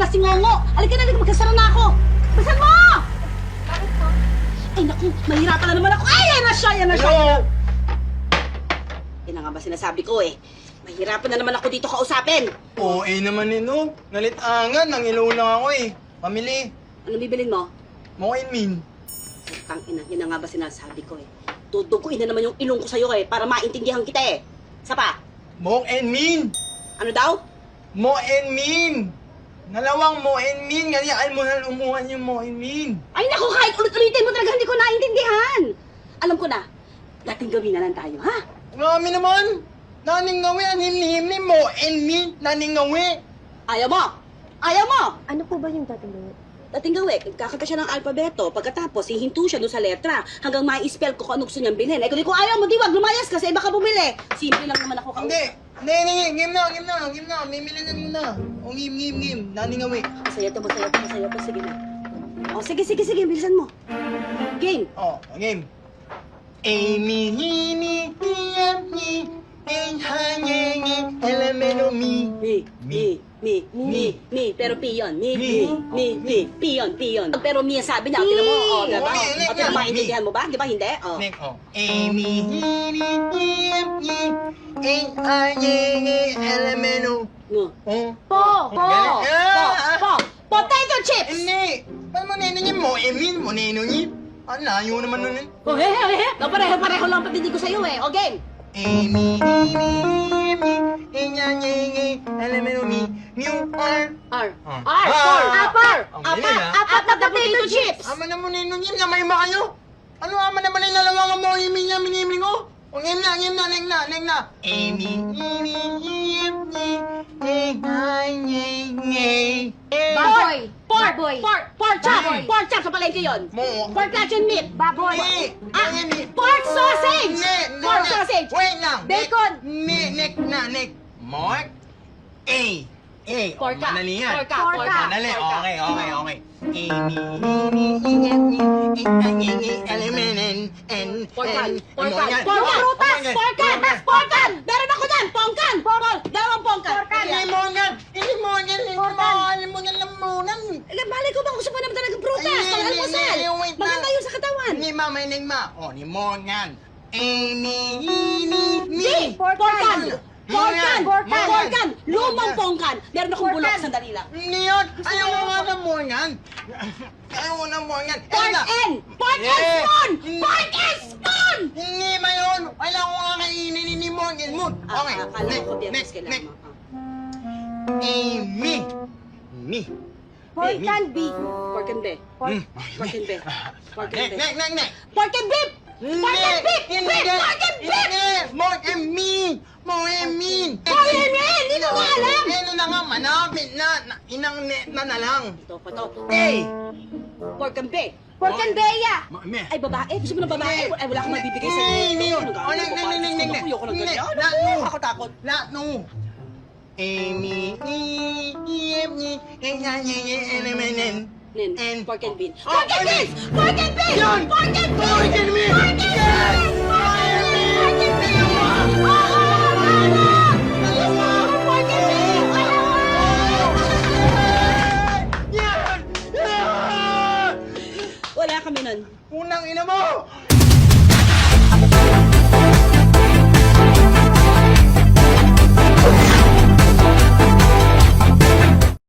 na si Ngongo. Halika na, magkasara na ako. Basan mo! Bakit po? Ay, naku, mahirapan na naman ako. Ay, yan na siya, yan na siya. Yan na nga ba sinasabi ko eh. Mahirapan na naman ako dito kausapin. Oo, naman no. Nalit-angan, nangilaw lang ako eh. Pamili. Ano bibilin mo? Mo and mean. Tangina, yan na nga ba sinasabi ko eh. Duduguin na naman yung ilong ko sa'yo eh, para maintindihan kita eh. Isa pa, Mo and mean. ano daw? Mo and mean. Nalawang mo and mean. Ganyan mo na lumuhan yung mo and mean. Ay naku, kahit ulit-ulitin mo talaga hindi ko naintindihan. Alam ko na, dating gawin na lang tayo, ha? Marami naman. Naning ngawi, ang himni-himni mo and mean. Naning ngawi. Ayaw mo! Ayaw mo! Ano po ba yung tatanungin? Dating gawin, kakanta siya ng alpabeto. Pagkatapos, hihinto siya doon sa letra hanggang ma-spell ko kung anong gusto niyang bilhin. Eh, kung ayaw mo, di wag lumayas kasi baka bumili. Simple lang naman ako. Hindi. Game na. Mimili na muna. O, game. Naning ngawi. Masaya to. Sige na. O, sige. Bilisan mo. Game. Oh, game. Amy, hini, hiyami, enhanyengi, elemento mi. Me. Pero P yun. Me. P yun. Pero me sabi niya. Tira mo. O, diba? O, tira maintindihan mo ba? Di ba hindi? O. Nick, oh. Amy, hini, hiyami, enhanyengi, elemento. No. Oh. Po! Potato chips! Hindi. Paano mo ninyo mo? Emin mo ninyo. Ang layo naman nun eh. Oh, he. Pareho lang patindi ko sa'yo eh. O, game. Amy, hini, enhanyengi, elemento mi. New R. R. Apar! Ang galing, ah. Apat na potato chips! Ama na mo ninyo na may kayo. Ano ama naman yung nalawangan mo Amy niya miniming ko? O game na. Amy, Baboy! Baboy! Pork chop sa palengke yun. Mo. Pork luncheon meat. Baboy! Pork sausage! Pork sausage! Wait lang. Bacon. Nick. Mark. A. Porka. Madali yan. Porka. Madali. Okay. Porkan. Porkan. Meron ako dyan! Pongkan! Dalawang pongkan! Lamunan. Malay ko bang gusto pa naman talagang prutas? Pang almusal! Maganda yun sa katawan! Ni Mama, ni Morgan. Porkan! Lumang pongkan! Meron akong bulok, sandali lang. Niyon, ayaw ko nga ng Morgan. Pork and spoon! Pork and spoon! Hindi ba yun? Ayaw ko nga kainin ni Morgan mo. Okay, Akala ko biyernes next. kailangan mo. Amy. Me. Pork and beef! Pork and beef. Pork and beef. Pork and beef. Next. Pork and beef! Pork and beef! Pork and beef! More and mean! Hindi ko alam! Ano na nga, manapit na. Inang na lang. Ito pa to. Hey! Pork and beef. Pork and beya! Ay, babae? Gusto mo ng babae? Ay, wala akong mabibigay sa iyo. Ayoko ng ganyan. Ako takot. No. Amy, Nen, pork and beans. Pork and beans! Yun! Pork and beans!